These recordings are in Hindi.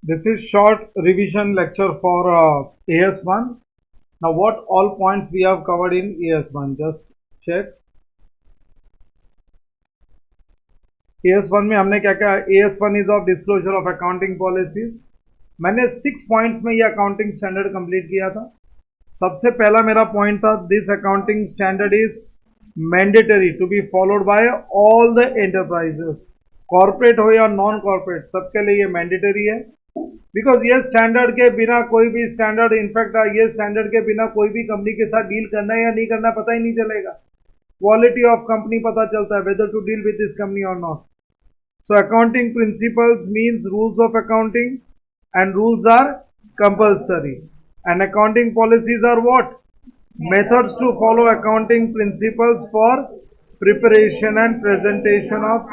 This is short revision lecture for AS1. Now what all points we have covered in AS1, just check. AS1 में हमने क्या क्या, AS1 is of disclosure of accounting policies. मैंने 6 पॉइंट्स में ये अकाउंटिंग स्टैंडर्ड कंप्लीट किया था. सबसे पहला मेरा पॉइंट था, this accounting standard is mandatory to be followed by all the enterprises, corporate हो या नॉन कॉर्पोरेट, सबके लिए ये मैंडेटरी है. बिकॉज ये स्टैंडर्ड के बिना कोई भी स्टैंडर्ड, इनफैक्ट ये स्टैंडर्ड के बिना कोई भी कंपनी के साथ डील करना है या नहीं करना पता ही नहीं चलेगा. क्वालिटी ऑफ कंपनी पता चलता है, whether to deal with this company और not. So accounting principles means rules of accounting, and rules are compulsory, and accounting policies are what? Methods to follow accounting principles for preparation and presentation of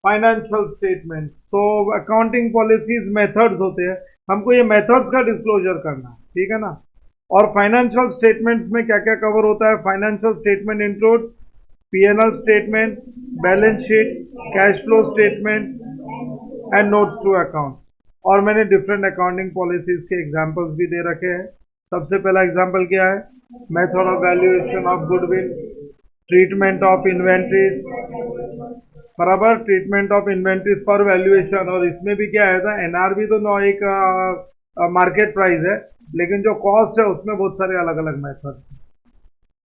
financial statements. So accounting policies methods होते हैं, हमको ये methods का disclosure करना है, ठीक है ना. और फाइनेंशियल स्टेटमेंट्स में क्या क्या कवर होता है? Financial statement includes P&L statement, balance sheet, cash flow statement and notes to account. और मैंने डिफरेंट अकाउंटिंग पॉलिसीज के एग्जांपल्स भी दे रखे हैं. सबसे पहला एग्जांपल क्या है? Method of valuation of goodwill, treatment of inventories, बराबर, treatment of inventories for valuation. और इसमें भी क्या है था, NRV तो एक मार्केट प्राइस है, लेकिन जो कॉस्ट है उसमें बहुत सारे अलग अलग मेथड.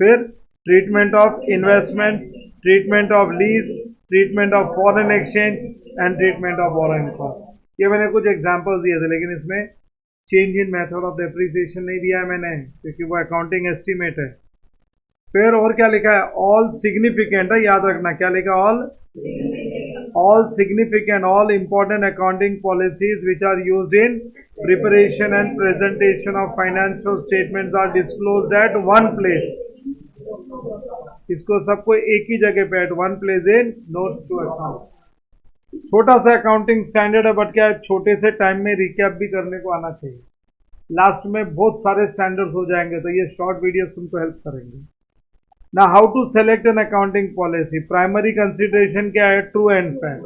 फिर treatment of investment, treatment of lease, treatment of foreign exchange and treatment of borrowing cost. ये मैंने कुछ एग्जांपल्स दिए थे, लेकिन इसमें change in method of depreciation नहीं दिया है मैंने, क्योंकि वो अकाउंटिंग एस्टीमेट है. फिर और क्या लिखा है? ऑल सिग्निफिकेंट है, याद रखना क्या लिखा? All significant, all important accounting policies which are used in preparation and presentation of financial statements are disclosed at one place. इसको सबको एक ही जगह पे, at one place in notes to account. छोटा सा अकाउंटिंग स्टैंडर्ड है, बट क्या है, छोटे से टाइम में रिकैप भी करने को आना चाहिए. लास्ट में बहुत सारे स्टैंडर्ड्स हो जाएंगे, तो ये शॉर्ट वीडियोस तुमको हेल्प करेंगे. ना how to select an accounting policy. Primary consideration क्या है? True and fair.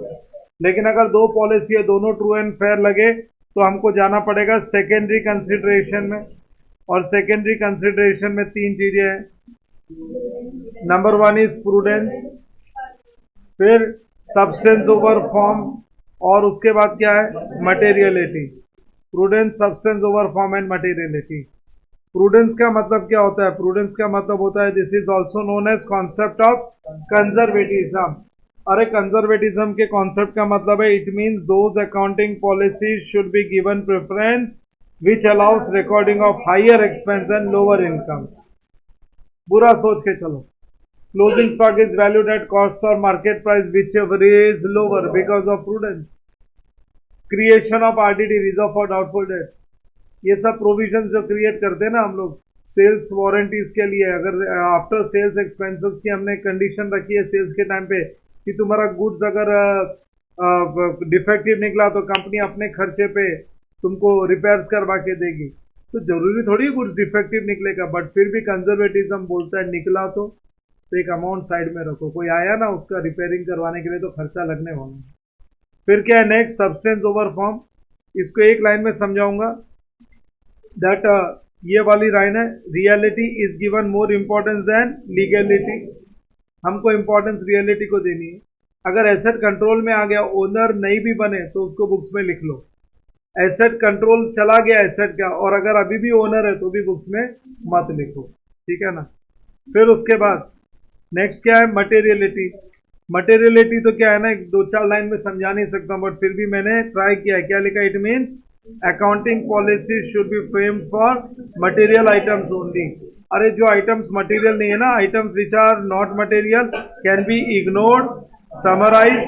लेकिन अगर दो पॉलिसी है, दोनों ट्रू एंड फेयर लगे, तो हमको जाना पड़ेगा सेकेंडरी कंसिडरेशन में. और सेकेंडरी कंसिडरेशन में 3 चीजें हैं. नंबर 1 इज प्रूडेंस, फिर सब्सटेंस ओवर फॉर्म, और उसके बाद क्या है? Materiality. Prudence, substance over form and materiality. Prudence का मतलब क्या होता है? प्रूडेंस का मतलब होता है, this is also known as concept of conservatism. अरे कंजर्वेटिज्म के कॉन्सेप्ट का मतलब है, it means those accounting policies should be given preference which allows recording of higher expense and lower income. बुरा सोच के चलो. Closing stock is valued at cost और market price whichever is lower because of prudence. Creation of RDD, reserve for doubtful debt. ये सब प्रोविजन जो क्रिएट करते हैं ना हम लोग सेल्स वारंटीज के लिए, अगर आफ्टर सेल्स एक्सपेंसेस की हमने कंडीशन रखी है सेल्स के टाइम पे कि तुम्हारा गुड्स अगर डिफेक्टिव निकला तो कंपनी अपने खर्चे पे तुमको रिपेयर्स करवा के देगी. तो जरूरी थोड़ी गुड्स डिफेक्टिव निकलेगा, बट फिर भी कंजर्वेटिज्म बोलता है निकला तो एक अमाउंट साइड में रखो. कोई आया ना उसका रिपेयरिंग करवाने के लिए, तो खर्चा लगने वाला है. फिर क्या है नेक्स्ट? Substance over form. इसको एक लाइन में समझाऊंगा. दैट ये वाली लाइन है, reality is given more importance than legality. हमको इंपॉर्टेंस रियलिटी को देनी है. अगर एसेट कंट्रोल में आ गया, ओनर नहीं भी बने, तो उसको बुक्स में लिख लो. एसेट कंट्रोल चला गया एसेट का, और अगर अभी भी ओनर है तो भी बुक्स में मत लिखो, ठीक है ना. फिर उसके बाद नेक्स्ट क्या है? मटेरियलिटी. मटेरियलिटी तो क्या है ना, 2-4 लाइन में समझा नहीं सकता, बट फिर भी मैंने ट्राई किया है. क्या लिखा? It means accounting policy should be framed for material items only. अरे जो आइटम्स मटेरियल नहीं है ना, items which are not material can be ignored, summarise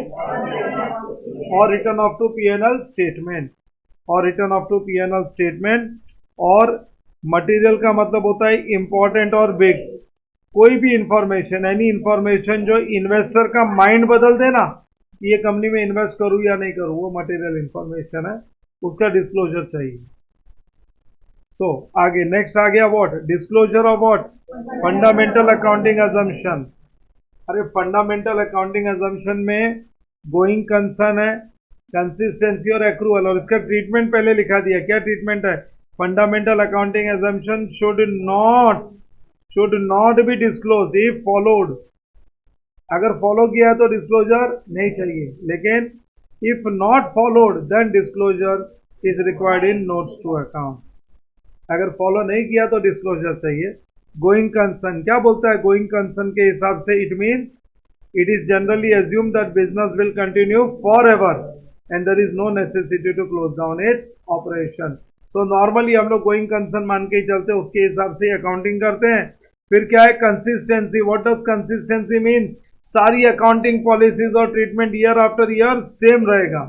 और रिटर्न ऑफ टू P&L स्टेटमेंट, और रिटर्न ऑफ टू P&L स्टेटमेंट. और मटेरियल का मतलब होता है इंपॉर्टेंट और बिग. कोई भी इंफॉर्मेशन, एनी इंफॉर्मेशन जो इन्वेस्टर का माइंड बदल देना, ये कंपनी में इन्वेस्ट करूं या नहीं करूं, वो मटेरियल इंफॉर्मेशन है, उसका डिस्क्लोजर चाहिए. सो आगे नेक्स्ट आ गया what? Disclosure of what? Fundamental accounting assumption. अरे फंडामेंटल अकाउंटिंग अजम्पशन में गोइंग कंसर्न है, कंसिस्टेंसी और एक्रूअल, और इसका ट्रीटमेंट पहले लिखा दिया। क्या ट्रीटमेंट है? Fundamental accounting assumption should not be disclose if followed. अगर फॉलो किया है तो डिस्क्लोजर नहीं चाहिए, लेकिन if not followed then disclosure is required in notes to account. अगर फॉलो नहीं किया तो डिस्क्लोजर चाहिए। गोइंग कंसर्न क्या बोलता है? गोइंग कंसर्न के हिसाब से it mean it is generally assume that business will continue for ever and there is no necessity to close down its operation. तो नॉर्मली हम लोग गोइंग कंसर्न मान के ही चलते हैं, उसके हिसाब से अकाउंटिंग करते हैं। फिर क्या है? Consistency. What does consistency mean? सारी अकाउंटिंग पॉलिसीज और treatment year after year same रहेगा,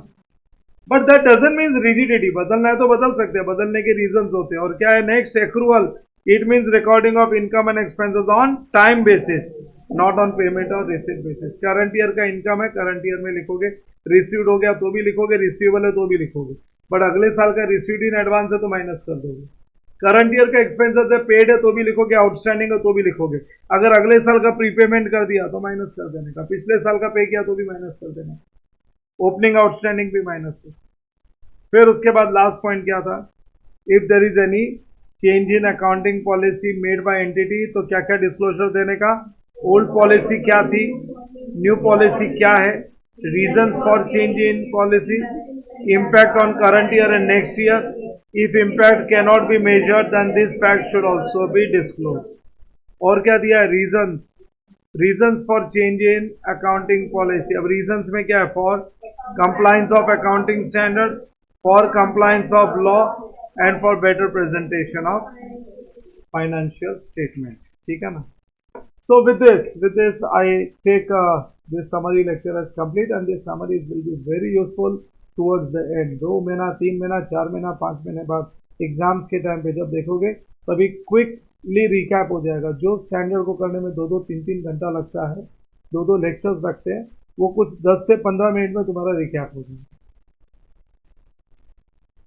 but that doesn't mean rigidity. बदलना है तो बदल सकते हैं, बदलने के रीजंस होते हैं। और क्या है next? Accrual. It means recording of income and expenses on time basis, not on payment और रिसीट बेसिस। करंट ईयर का इनकम है, करंट ईयर में लिखोगे। रिसीव्ड हो गया तो भी लिखोगे, रिसीवेबल है तो भी लिखोगे, बट अगले साल का रिसीव्ड इन एडवांस है तो माइनस कर दोगे। करंट ईयर का एक्सपेंसेस है, पेड है तो भी लिखोगे, आउटस्टैंडिंग है तो भी लिखोगे। अगर अगले साल का प्रीपेमेंट कर दिया तो माइनस कर देने का, पिछले साल का पे किया तो भी माइनस कर देना, ओपनिंग आउटस्टैंडिंग भी माइनस हो। फिर उसके बाद लास्ट पॉइंट क्या था? If there is any change in accounting policy made by entity, तो क्या क्या डिस्क्लोजर देने का? ओल्ड पॉलिसी क्या थी, न्यू पॉलिसी क्या है, reasons for change in policy, impact on current year and next year. If impact can not be measured then this fact should also be disclose. और क्या दिया है? Reasons for change in accounting policy. अब रीजंस में क्या है? For compliance of accounting standard, for compliance of law and for better presentation of financial statement. ठीक है ना? So with this I take this summary lecture as complete, and this summary will be very useful towards the end। 2 महीना, 3 महीना, 4 महीना, 5 महीने बाद एग्जाम्स के टाइम पे जब देखोगे तभी क्विकली रिकैप हो जाएगा। जो स्टैंडर्ड को करने में 2-2, 3-3 घंटा लगता है, 2-2 लेक्चर्स रखते हैं, वो कुछ 10 से 15 मिनट में तुम्हारा रिकैप हो जाएगा।